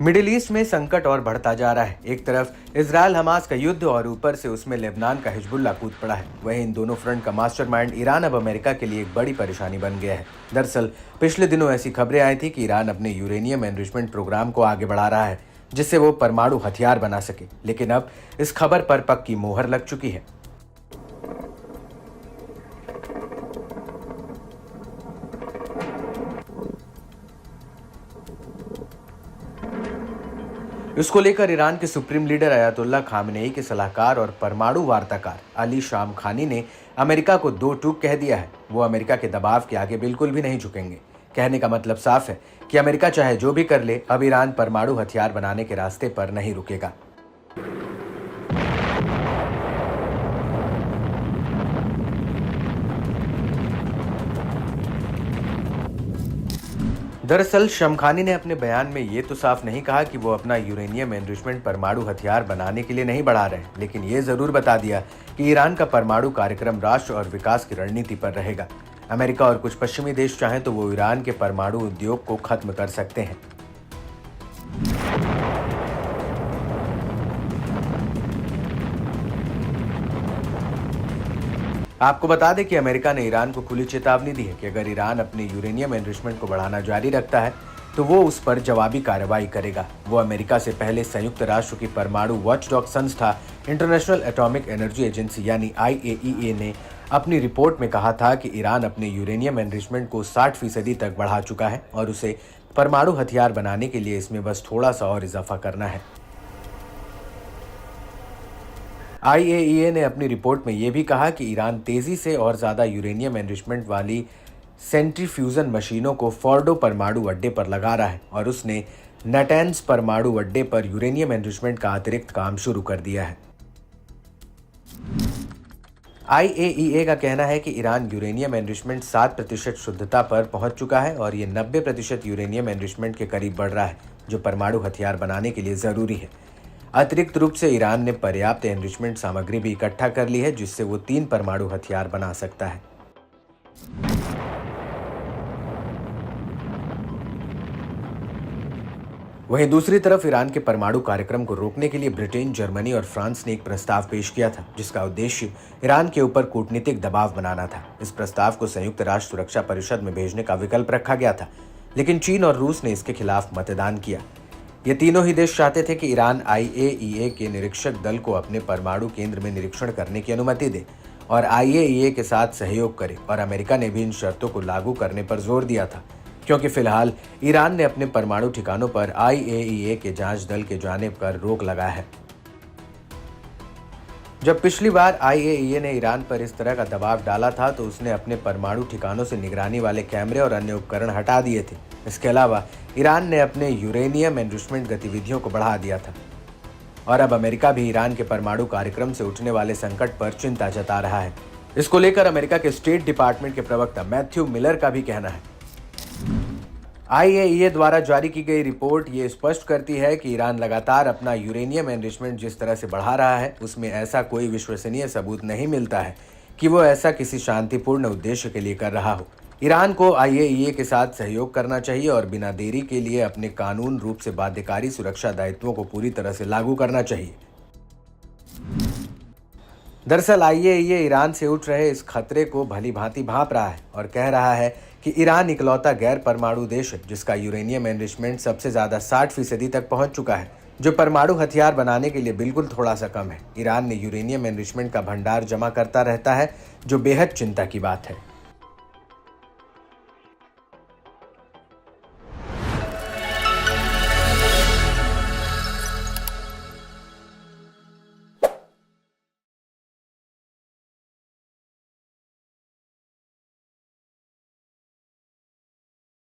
Middle east में संकट और बढ़ता जा रहा है। एक तरफ इजराइल हमास का युद्ध और ऊपर से उसमें लेबनान का हिजबुल्लाह कूद पड़ा है। वहीं इन दोनों फ्रंट का मास्टरमाइंड ईरान अब अमेरिका के लिए एक बड़ी परेशानी बन गया है। दरअसल पिछले दिनों ऐसी खबरें आई थी कि ईरान अपने यूरेनियम एनरिचमेंट प्रोग्राम को आगे बढ़ा रहा है, जिससे वो परमाणु हथियार बना सके। लेकिन अब इस खबर पर पक्की मोहर लग चुकी है। इसको लेकर ईरान के सुप्रीम लीडर अयातुल्लाह खामेनेई के सलाहकार और परमाणु वार्ताकार अली शामखानी ने अमेरिका को दो टूक कह दिया है। वो अमेरिका के दबाव के आगे बिल्कुल भी नहीं झुकेंगे। कहने का मतलब साफ है कि अमेरिका चाहे जो भी कर ले, अब ईरान परमाणु हथियार बनाने के रास्ते पर नहीं रुकेगा। दरअसल शमखानी ने अपने बयान में ये तो साफ नहीं कहा कि वो अपना यूरेनियम एनरिचमेंट परमाणु हथियार बनाने के लिए नहीं बढ़ा रहे, लेकिन ये जरूर बता दिया कि ईरान का परमाणु कार्यक्रम राष्ट्र और विकास की रणनीति पर रहेगा। अमेरिका और कुछ पश्चिमी देश चाहें तो वो ईरान के परमाणु उद्योग को खत्म कर सकते हैं। आपको बता दें कि अमेरिका ने ईरान को खुली चेतावनी दी है कि अगर ईरान अपने यूरेनियम एनरिचमेंट को बढ़ाना जारी रखता है तो वो उस पर जवाबी कार्रवाई करेगा। वो अमेरिका से पहले संयुक्त राष्ट्र की परमाणु वॉचडॉग संस्था इंटरनेशनल एटॉमिक एनर्जी एजेंसी यानी IAEA ने अपनी रिपोर्ट में कहा था कि ईरान अपने यूरेनियम एनरिचमेंट को 60% तक बढ़ा चुका है और उसे परमाणु हथियार बनाने के लिए इसमें बस थोड़ा सा और इजाफा करना है। IAEA ने अपनी रिपोर्ट में यह भी कहा कि ईरान तेजी से और ज्यादा यूरेनियम एनरिचमेंट वाली सेंट्रीफ्यूजन मशीनों को फोर्डो परमाणु अड्डे पर लगा रहा है और उसने नटैंस परमाणु अड्डे पर यूरेनियम एनरिचमेंट का अतिरिक्त काम शुरू कर दिया है। IAEA का कहना है कि ईरान यूरेनियम एनरिचमेंट 7% शुद्धता पर पहुंच चुका है और ये 90% यूरेनियम एनरिचमेंट के करीब बढ़ रहा है, जो परमाणु हथियार बनाने के लिए जरूरी है। अतिरिक्त रूप से ईरान ने पर्याप्त एनरिचमेंट सामग्री भी इकट्ठा कर ली है, जिससे वो 3 परमाणु हथियार बना सकता है। वहीं दूसरी तरफ ईरान के परमाणु कार्यक्रम को रोकने के लिए ब्रिटेन, जर्मनी और फ्रांस ने एक प्रस्ताव पेश किया था, जिसका उद्देश्य ईरान के ऊपर कूटनीतिक दबाव बनाना था। इस प्रस्ताव को संयुक्त राष्ट्र सुरक्षा परिषद में भेजने का विकल्प रखा गया था, लेकिन चीन और रूस ने इसके खिलाफ मतदान किया। ये तीनों ही देश चाहते थे कि ईरान IAEA के निरीक्षक दल को अपने परमाणु केंद्र में निरीक्षण करने की अनुमति दे और IAEA के साथ सहयोग करे, और अमेरिका ने भी इन शर्तों को लागू करने पर जोर दिया था, क्योंकि फिलहाल ईरान ने अपने परमाणु ठिकानों पर IAEA के जांच दल के जाने पर रोक लगाया है। जब पिछली बार IAEA ने ईरान पर इस तरह का दबाव डाला था तो उसने अपने परमाणु ठिकानों से निगरानी वाले कैमरे और अन्य उपकरण हटा दिए थे। इसके अलावा ईरान ने अपने यूरेनियम एनरिचमेंट गतिविधियों को बढ़ा दिया था और अब अमेरिका भी ईरान के परमाणु कार्यक्रम से उठने वाले संकट पर चिंता जता रहा है। इसको लेकर अमेरिका के स्टेट डिपार्टमेंट के प्रवक्ता मैथ्यू मिलर का भी कहना है। IAEA द्वारा जारी की गई रिपोर्ट ये स्पष्ट करती है कि ईरान लगातार अपना यूरेनियम एनरिचमेंट जिस तरह से बढ़ा रहा है, उसमें ऐसा कोई विश्वसनीय सबूत नहीं मिलता है कि वो ऐसा किसी शांतिपूर्ण उद्देश्य के लिए कर रहा हो। ईरान को IAEA के साथ सहयोग करना चाहिए और बिना देरी के लिए अपने कानून रूप से बाध्यकारी सुरक्षा दायित्वों को पूरी तरह से लागू करना चाहिए। दरअसल IAEA ईरान से उठ रहे इस खतरे को भली भांति भांप रहा है और कह रहा है कि ईरान इकलौता गैर परमाणु देश है जिसका यूरेनियम एनरिचमेंट सबसे ज्यादा 60% तक पहुंच चुका है, जो परमाणु हथियार बनाने के लिए बिल्कुल थोड़ा सा कम है। ईरान ने यूरेनियम एनरिचमेंट का भंडार जमा करता रहता है, जो बेहद चिंता की बात है।